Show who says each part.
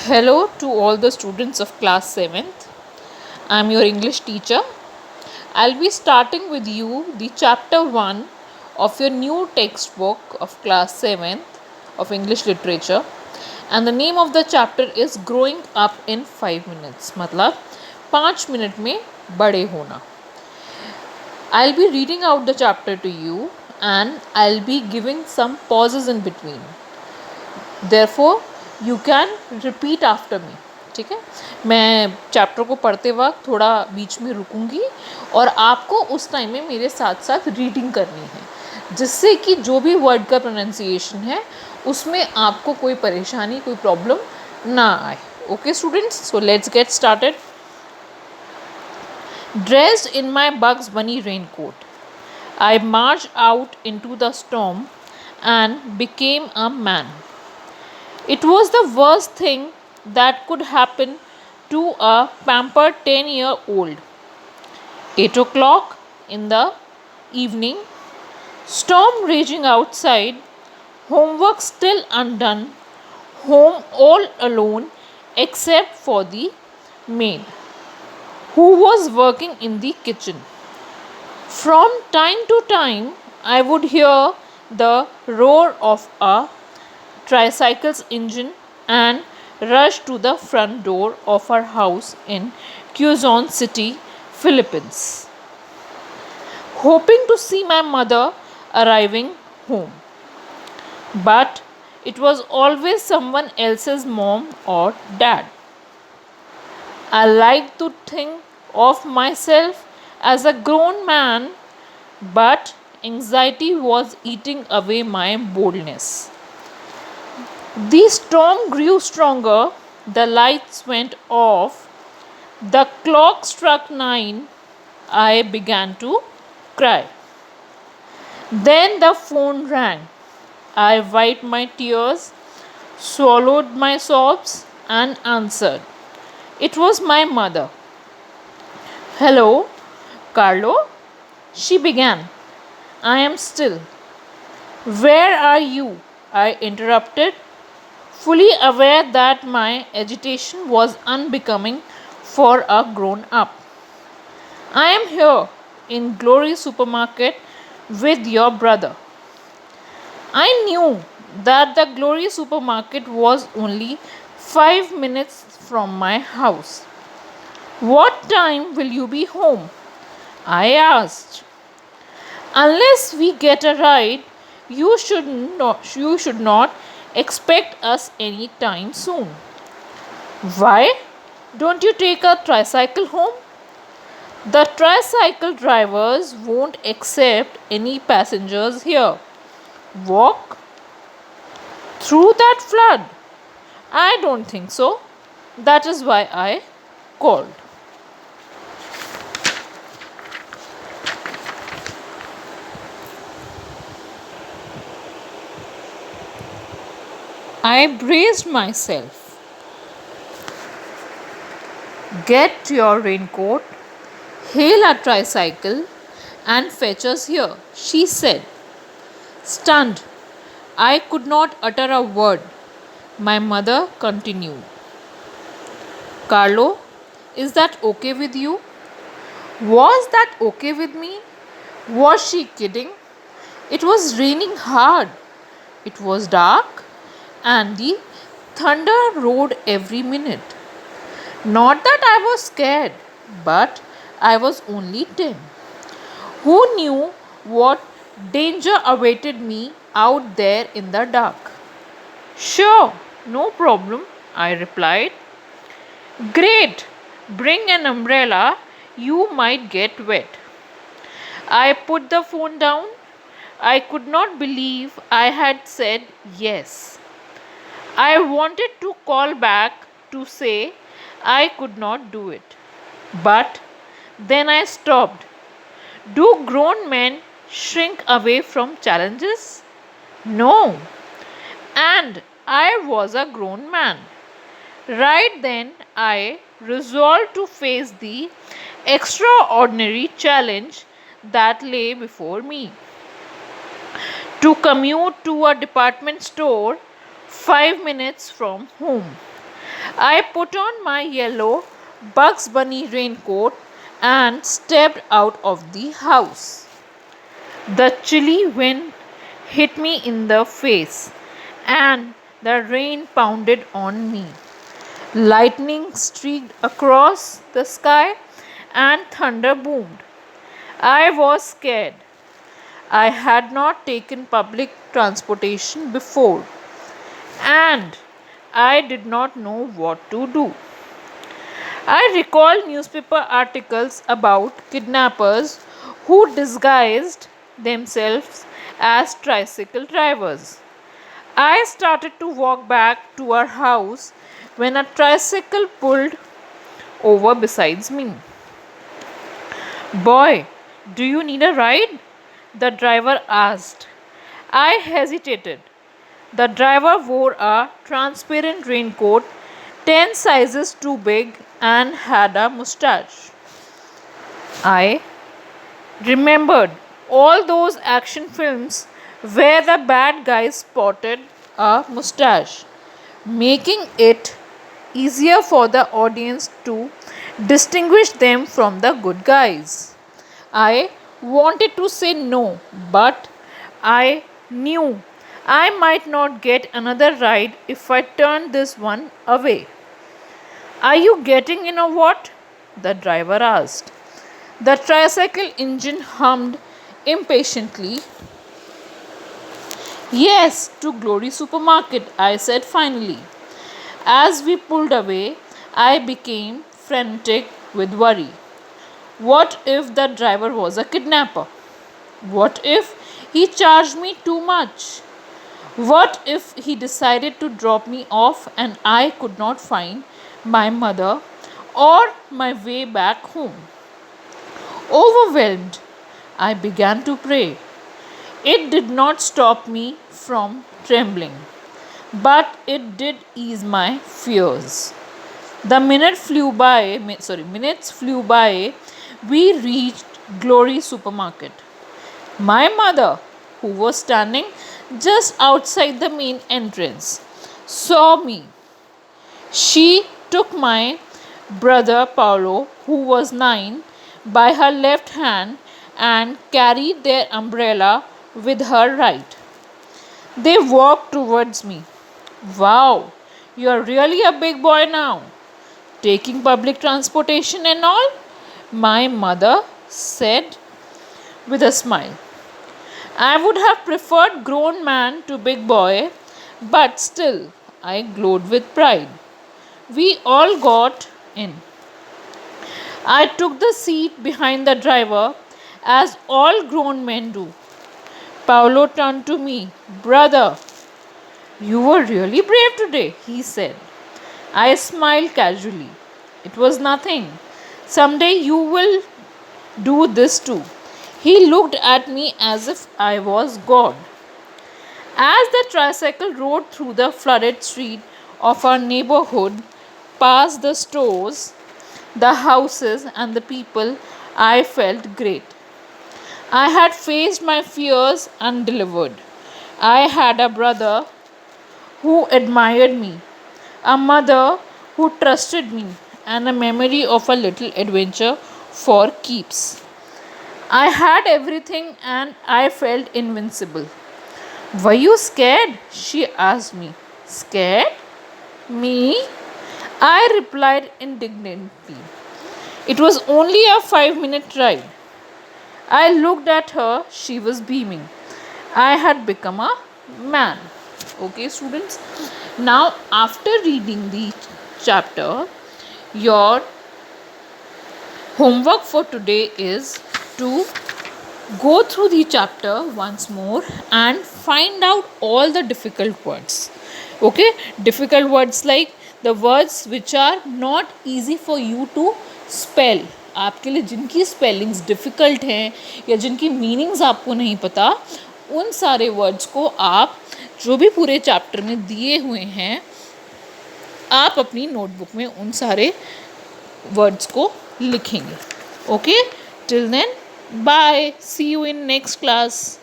Speaker 1: Hello to all the students of class 7th. I'm your English teacher. I'll be starting with you the chapter 1 of your new textbook of class 7th of English literature, and the name of the chapter is Growing Up in 5 minutes. मतलब 5 minute में बड़े होना. I'll be reading out the chapter to you and I'll be giving some pauses in between. Therefore, you can repeat after me. ठीक है, मैं chapter को पढ़ते वक्त थोड़ा बीच में रुकूंगी और आपको उस टाइम में मेरे साथ साथ रीडिंग करनी है, जिससे कि जो भी वर्ड का प्रोनाउंसिएशन है उसमें आपको कोई परेशानी, कोई प्रॉब्लम ना आए. Okay students, so let's get started. Dressed in my Bugs Bunny raincoat, I marched out into the storm and became a man. It was the worst thing that could happen to a pampered 10-year-old. 8 o'clock in the evening, storm raging outside, homework still undone, home all alone except for the maid, who was working in the kitchen. From time to time, I would hear the roar of a tricycle's engine and rush to the front door of our house in Quezon City, Philippines, hoping to see my mother arriving home. But it was always someone else's mom or dad. I like to think of myself as a grown man, but anxiety was eating away my boldness. The storm grew stronger, the lights went off, the clock struck 9. I began to cry. Then the phone rang. I wiped my tears, swallowed my sobs, and answered. It was my mother. Hello, Carlo, she began. I am still. Where are you? I interrupted, fully aware that my agitation was unbecoming for a grown up. I am here in Glory Supermarket with your brother. I knew that the Glory Supermarket was only 5 minutes from my house. What time will you be home? I asked. Unless we get a ride, you should not expect us any time soon. Why don't you take a tricycle home? The tricycle drivers won't accept any passengers here. Walk through that flood? I don't think so. That is why I called. I braced myself. Get your raincoat, hail a tricycle, and fetch us here, she said. Stunned, I could not utter a word. My mother continued. Carlo, is that okay with you? Was that okay with me? Was she kidding? It was raining hard. It was dark, and the thunder roared every minute. Not that I was scared, but I was only 10. Who knew what danger awaited me out there in the dark? Sure, no problem, I replied. Great, bring an umbrella, you might get wet. I put the phone down. I could not believe I had said yes. I wanted to call back to say I could not do it. But then I stopped. Do grown men shrink away from challenges? No. And I was a grown man. Right then, I resolved to face the extraordinary challenge that lay before me. To commute to a department store 5 minutes from home. I put on my yellow Bugs Bunny raincoat and stepped out of the house. The chilly wind hit me in the face, and the rain pounded on me. Lightning streaked across the sky, and thunder boomed. I was scared. I had not taken public transportation before, and I did not know what to do. I recall newspaper articles about kidnappers who disguised themselves as tricycle drivers. I started to walk back to our house when a tricycle pulled over beside me. Boy, do you need a ride? The driver asked. I hesitated. The driver wore a transparent raincoat 10 sizes too big and had a mustache. I remembered all those action films where the bad guys spotted a mustache, making it easier for the audience to distinguish them from the good guys. I wanted to say no, but I knew I might not get another ride if I turned this one away. Are you getting in or what? The driver asked. The tricycle engine hummed impatiently. Yes, to Glory Supermarket, I said finally. As we pulled away, I became frantic with worry. What if the driver was a kidnapper? What if he charged me too much? What if he decided to drop me off and I could not find my mother or my way back home? Overwhelmed, I began to pray. It did not stop me from trembling, but it did ease my fears. The minutes flew by. We reached Glory Supermarket. My mother, who was standing just outside the main entrance, saw me. She took my brother Paolo, who was 9, by her left hand and carried their umbrella with her right. They walked towards me. Wow, you are really a big boy now. Taking public transportation and all? My mother said with a smile. I would have preferred grown man to big boy, but still I glowed with pride. We all got in. I took the seat behind the driver as all grown men do. Paolo turned to me. Brother, you were really brave today, he said. I smiled casually. It was nothing. Someday you will do this too. He looked at me as if I was God. As the tricycle rode through the flooded street of our neighborhood, past the stores, the houses, and the people, I felt great. I had faced my fears and delivered. I had a brother who admired me, a mother who trusted me, and a memory of a little adventure for keeps. I had everything and I felt invincible. Were you scared? She asked me. Scared? Me? I replied indignantly. It was only a 5-minute ride. I looked at her, she was beaming. I had become a man. Okay, students. Now, after reading the chapter, your homework for today is to go through the chapter once more and find out all the difficult words. Okay, difficult words like the words which are not easy for you to spell. आपके लिए जिनकी spellings difficult हैं या जिनकी meanings आपको नहीं पता, उन सारे वर्ड्स को आप जो भी पूरे चैप्टर में दिए हुए हैं, आप अपनी नोटबुक में उन सारे वर्ड्स को लिखेंगे. Okay, till then, bye, see you in next class.